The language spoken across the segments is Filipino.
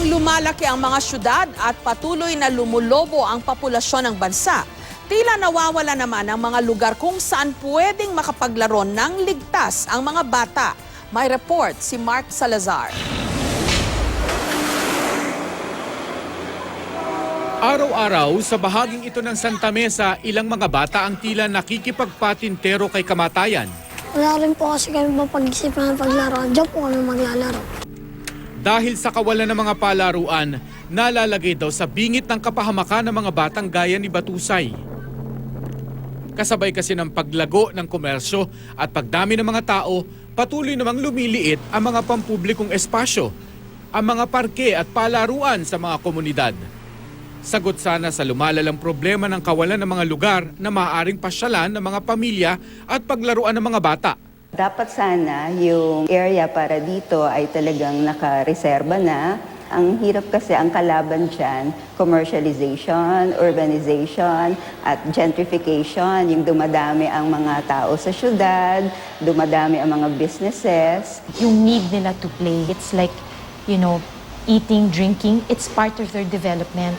Habang lumalaki ang mga syudad at patuloy na lumulobo ang populasyon ng bansa, tila nawawala naman ang mga lugar kung saan pwedeng makapaglaro ng ligtas ang mga bata. May report si Mark Salazar. Araw-araw sa bahaging ito ng Santa Mesa, ilang mga bata ang tila nakikipagpatintero kay kamatayan. Wala rin po kasi kami mapag-isipan ng paglaro. Diyan po kami maglalaro. Dahil sa kawalan ng mga palaruan, nalalagay daw sa bingit ng kapahamakan ng mga batang gaya ni Batusay. Kasabay kasi ng paglago ng komersyo at pagdami ng mga tao, patuloy namang lumiliit ang mga pampublikong espasyo, ang mga parke at palaruan sa mga komunidad. Sagot sana sa lumalalang problema ng kawalan ng mga lugar na maaaring pasyalan ng mga pamilya at paglaruan ng mga bata. Dapat sana yung area para dito ay talagang nakareserba na. Ang hirap kasi ang kalaban dyan, commercialization, urbanization, at gentrification. Yung dumadami ang mga tao sa syudad, dumadami ang mga businesses. Yung need nila to play, it's like, eating, drinking, it's part of their development.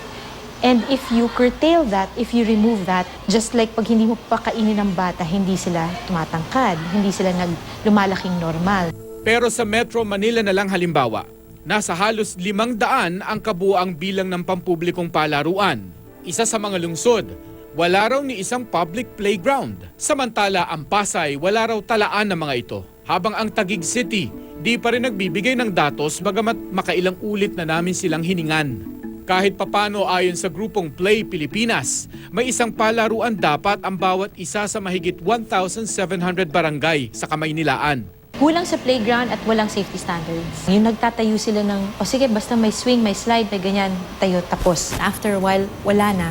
And if you curtail that, if you remove that, just like pag hindi mo pakainin ng bata, hindi sila tumatangkad, hindi sila lumalaking normal. Pero sa Metro Manila na lang halimbawa, nasa halos 500 ang kabuuang bilang ng pampublikong palaruan. Isa sa mga lungsod, wala raw ni isang public playground. Samantala ang Pasay, wala raw talaan ng mga ito. Habang ang Taguig City, di pa rin nagbibigay ng datos bagamat makailang ulit na namin silang hiningan. Kahit papano ayon sa grupong Play Pilipinas, may isang palaruan dapat ang bawat isa sa mahigit 1,700 barangay sa Kamaynilaan. Kulang sa playground at walang safety standards. Yung nagtatayo sila ng, sige basta may swing, may slide, may ganyan, tayo tapos. After a while, wala na.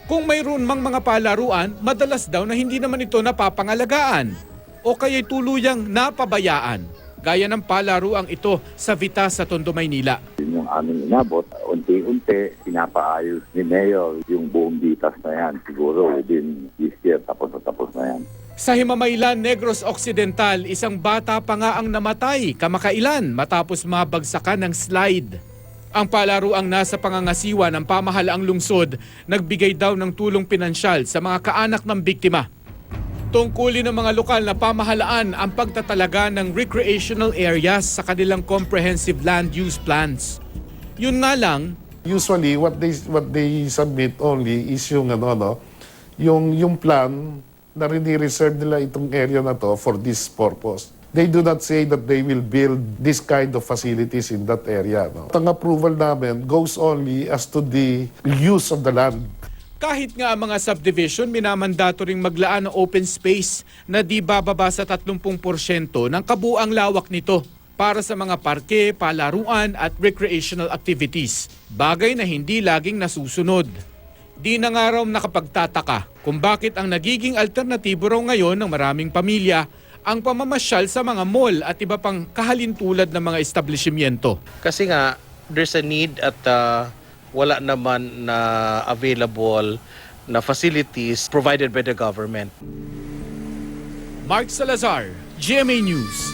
Kung mayroon mang mga palaruan, madalas daw na hindi naman ito napapangalagaan o kaya'y tuluyang napabayaan. Gaya ng palaruang ito sa Vitas sa Tondo, Maynila. Yun yung aming inabot. Unti-unti, pinapaayos ni Mayor yung buong Vitas na yan. Siguro within this year, tapos na yan. Sa Himamaylan, Negros Occidental, isang bata pa nga ang namatay kamakailan matapos mabagsakan ng slide. Ang palaruang nasa pangangasiwa ng pamahalaang lungsod, nagbigay daw ng tulong pinansyal sa mga kaanak ng biktima. Tungkulin ng mga lokal na pamahalaan ang pagtatalaga ng recreational areas sa kanilang comprehensive land use plans. Yun nga lang, usually what they submit only is yung yung plan na rini-reserve nila itong area na to for this purpose. They do not say that they will build this kind of facilities in that area. No? Ang approval namin goes only as to the use of the land. kahit nga ang mga subdivision minamandato ring maglaan ng open space na di bababa sa 30% ng kabuang lawak nito para sa mga parke, palaruan at recreational activities. Bagay na hindi laging nasusunod. Di na nga raw nakapagtataka kung bakit ang nagiging alternatibo raw ngayon ng maraming pamilya ang pamamasyal sa mga mall at iba pang kahalintulad ng mga establishmento. Kasi nga, there's a need at wala naman na available na facilities provided by the government. Mark Salazar, GMA News.